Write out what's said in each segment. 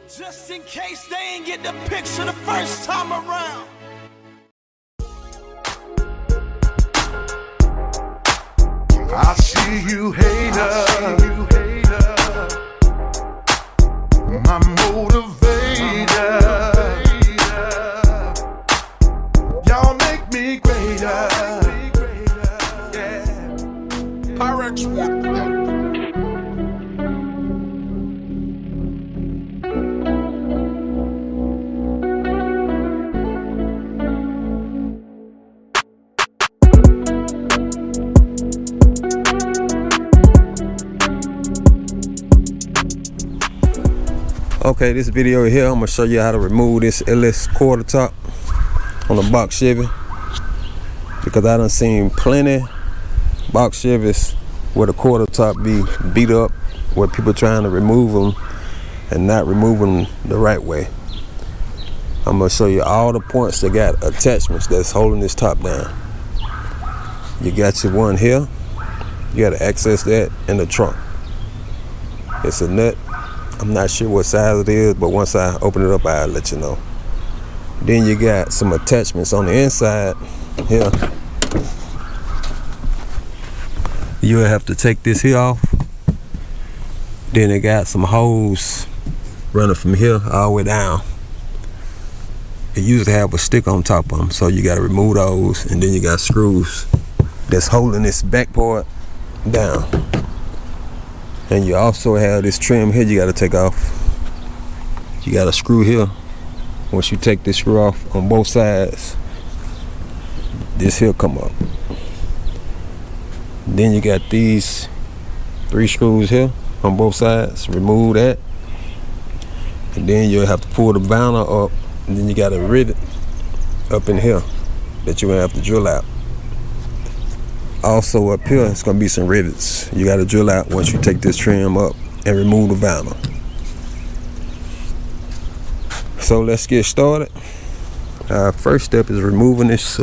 Just in case they ain't get the picture the first time around. I see you, hater. My motivator. Y'all make me greater. Yeah. Pyrex. Okay, this video here, I'm gonna show you how to remove this LS quarter top on a box Chevy, because I done seen plenty box Chevys where the quarter top be beat up, where people trying to remove them and not remove them the right way. I'm gonna show you all the points that got attachments that's holding this top down. You got your one here, you gotta access that in the trunk. It's a nut. I'm not sure what size it is, but once I open it up, I'll let you know. Then you got some attachments on the inside here. You'll have to take this here off. Then it got some holes running from here all the way down. It usually have a stick on top of them, so you gotta remove those. And then you got screws that's holding this back part down. And you also have this trim here you got to take off. You got a screw here. Once you take this screw off on both sides, this here come up. Then you got these 3 screws here on both sides. Remove that. And then you'll have to pull the vinyl up. And then you got a rivet up in here that you're going to have to drill out. Also up here, it's gonna be some rivets you gotta drill out once you take this trim up and remove the vinyl. So let's get started. First step is removing this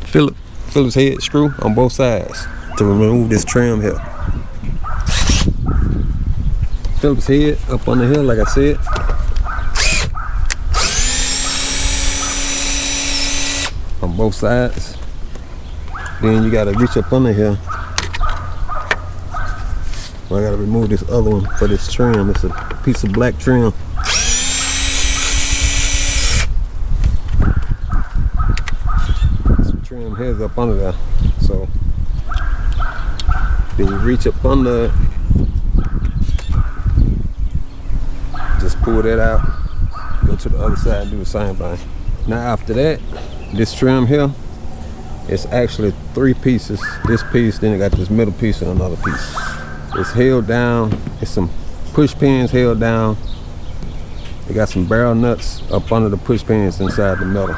Phillips head screw on both sides to remove this trim here. Phillips head up under here, like I said. On both sides. Then you gotta reach up under here. Well, I gotta remove this other one for this trim. It's a piece of black trim. Some trim heads up under there. So then you reach up under it. Just pull that out. Go to the other side and do the same thing. Now after that, this trim here, it's actually 3 pieces. This piece, then it got this middle piece and another piece. It's held down. It's some push pins held down. They got some barrel nuts up under the push pins inside the metal.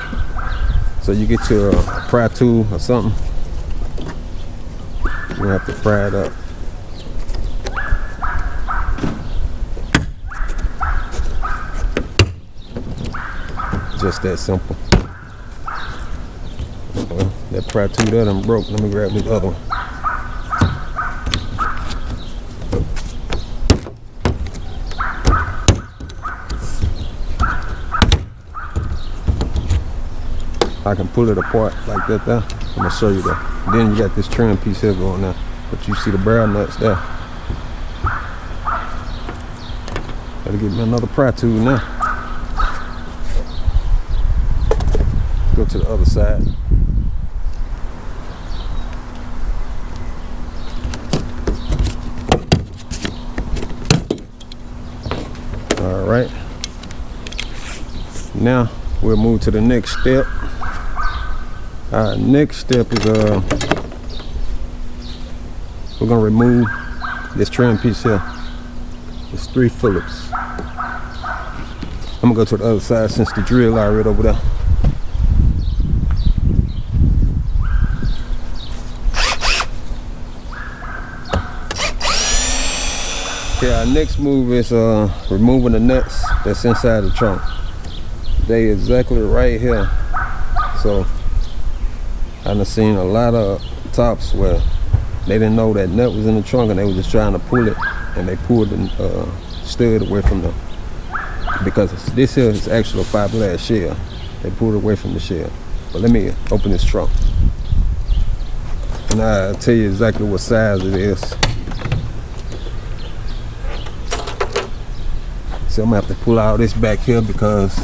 So you get your pry tool or something, you have to pry it up. Just that simple. Well, that pry tool there done broke. Let me grab this other one. I can pull it apart like that there. I'm gonna show you that. Then you got this trim piece here going now, but you see the barrel nuts there. Gotta get me another pry tool now. Go to the other side. All right. Now we'll move to the next step. Next step is we're gonna remove this trim piece here. It's 3 Phillips. I'm gonna go to the other side since the drill are right over there. Okay, our next move is removing the nuts that's inside the trunk. They exactly right here. So I've seen a lot of tops where they didn't know that nut was in the trunk and they were just trying to pull it, and they pulled the stud away from the because this here is actually a fiberglass shell. They pulled it away from the shell. But let me open this trunk, and I'll tell you exactly what size it is. So I'm gonna have to pull all this back here because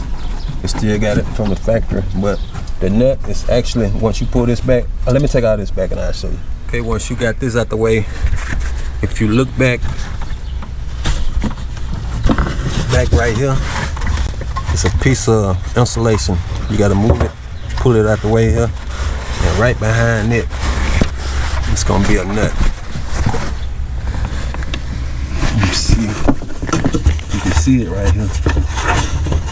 it still got it from the factory. But the nut is actually, once you pull this back, let me take all this back and I'll show you. Okay, once you got this out the way, if you look back right here, it's a piece of insulation. You gotta move it, pull it out the way here, and right behind it, it's gonna be a nut. You can see it right here.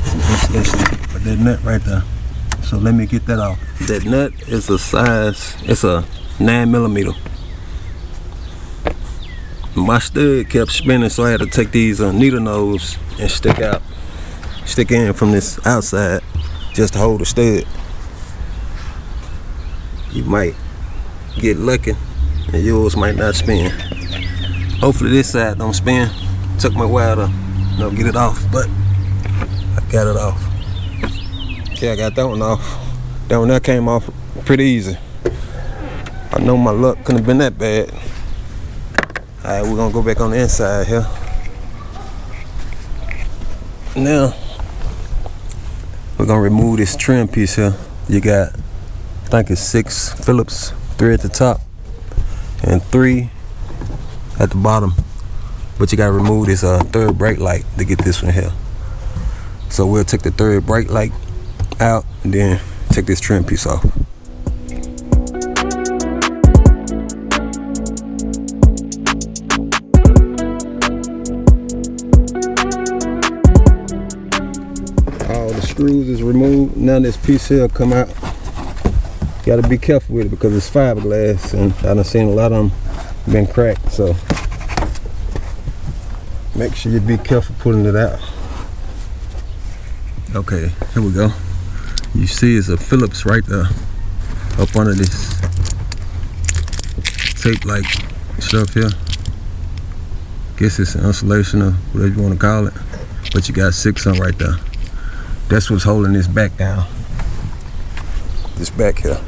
Some insulation, but that nut right there. So let me get that off. That nut is a size, it's a 9mm. My stud kept spinning, so I had to take these needle nose and stick in from this outside just to hold the stud. You might get lucky and yours might not spin. Hopefully this side don't spin. Took me a while to get it off, but I got it off. Okay, I got that one off. That one that came off pretty easy. I know my luck couldn't have been that bad. Alright, we're gonna go back on the inside here. Now, we're gonna remove this trim piece here. You got, I think it's 6 Phillips, 3 at the top and 3 at the bottom. But you gotta remove this third brake light to get this one here. So we'll take the third brake light out and then take this trim piece off. All the screws is removed. Now this piece here come out. You gotta be careful with it because it's fiberglass, and I done seen a lot of them been cracked. So make sure you be careful pulling it out. Okay, here we go. You see it's a Phillips right there up under this tape like stuff here. Guess it's an insulation or whatever you want to call it. But you got 6 on right there. That's what's holding this back down. This back here.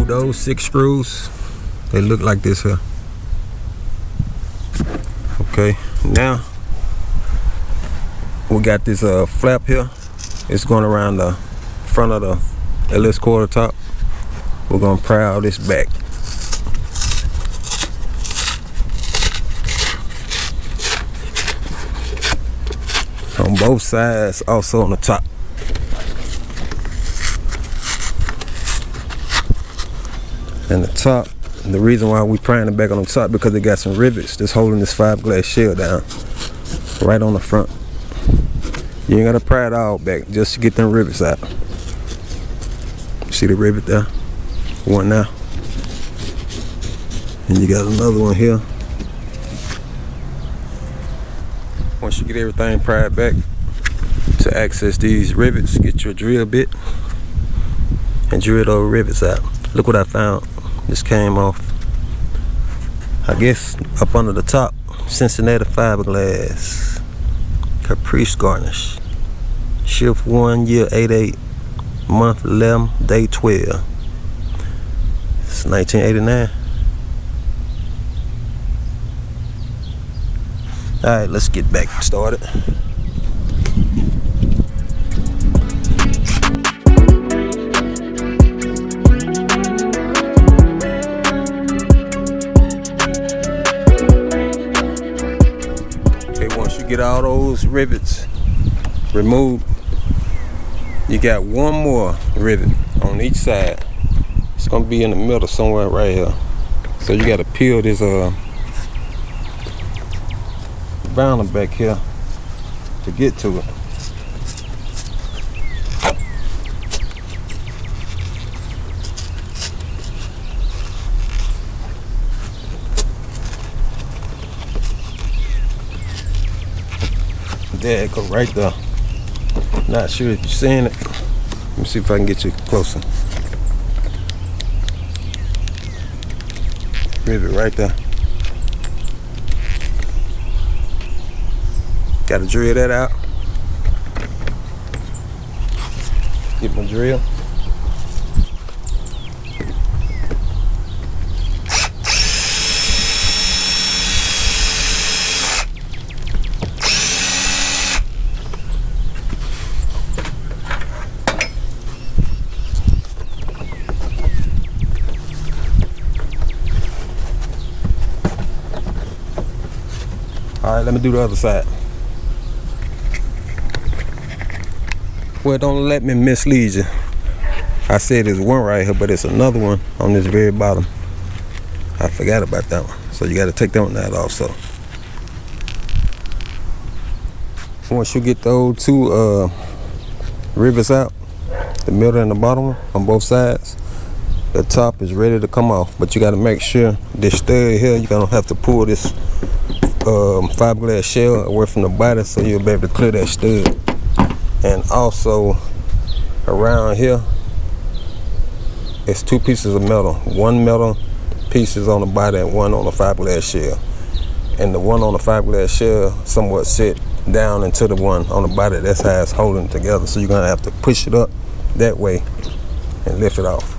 Those 6 screws, they look like this here. Okay, now we got this flap here. It's going around the front of the LS quarter top. We're gonna pry all this back. On both sides, also on the top. And the top, the reason why we prying it back on the top because it got some rivets that's holding this fiberglass shell down right on the front. You ain't gotta pry it all back just to get them rivets out. See the rivet there? One now. And you got another one here. Once you get everything pried back, to access these rivets, get your drill bit and drill those rivets out. Look what I found. This came off, I guess, up under the top. Cincinnati fiberglass Caprice garnish. Shift 1, year 88, month 11, day 12. It's 1989. Alright, let's get back started. Get all those rivets removed. You got one more rivet on each side. It's gonna be in the middle somewhere right here. So you gotta peel this vinyl back here to get to it. there, it go right there. Not sure if you're seeing it. Let me see if I can get you closer. Rivet right there. Gotta drill that out. Get my drill. All right, let me do the other side. Well, don't let me mislead you. I said there's one right here, but it's another one on this very bottom. I forgot about that one. So you got to take that one out also. Once you get those two rivets out, the middle and the bottom one on both sides, the top is ready to come off. But you got to make sure this stud here, you're going to have to pull this fiberglass shell away from the body so you'll be able to clear that stud. And also around here, it's two pieces of metal. One metal piece is on the body and one on the fiberglass shell. And the one on the fiberglass shell somewhat sit down into the one on the body. That's how it's holding together. So you're gonna have to push it up that way and lift it off.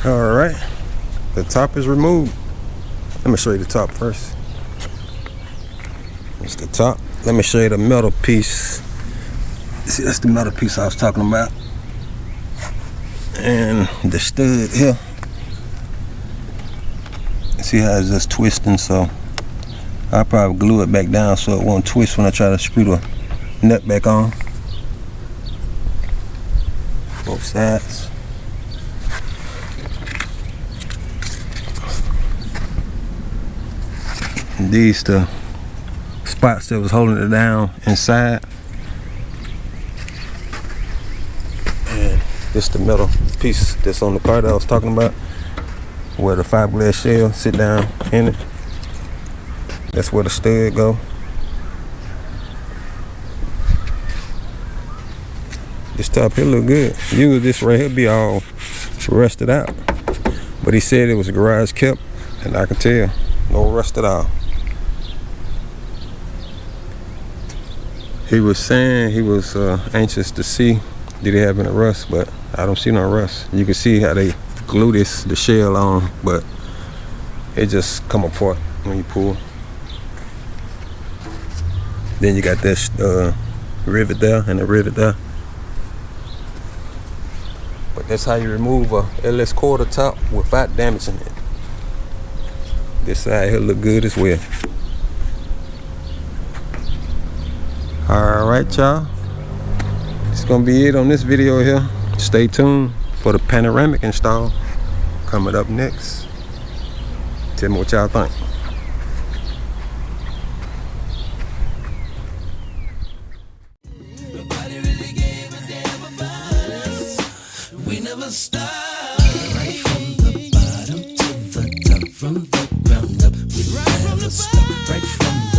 All right, the top is removed. Let me show you the top first. That's the top. Let me show you the metal piece. See, that's the metal piece I was talking about. And the stud here. See how it's just twisting, so I'll probably glue it back down so it won't twist when I try to screw the nut back on. Both sides. And these the spots that was holding it down inside. And this the metal piece that's on the car that I was talking about, where the fiberglass shell sit down in it. That's where the stud go. This top here look good. Usually this right here be all rusted out, but he said it was garage kept, and I can tell no rust at all. He was saying he was anxious to see did he have any rust, but I don't see no rust. You can see how they glue the shell on, but it just come apart when you pull. Then you got this rivet there and a rivet there. But that's how you remove a LS quarter top without damaging it. This side here look good as well. Alright, y'all, it's gonna be it on this video here. Stay tuned for the panoramic install coming up next. Tell me what y'all think. Nobody really gave a damn about us. We never stop. Right from the bottom to the top, from the ground up. We never stop. Right from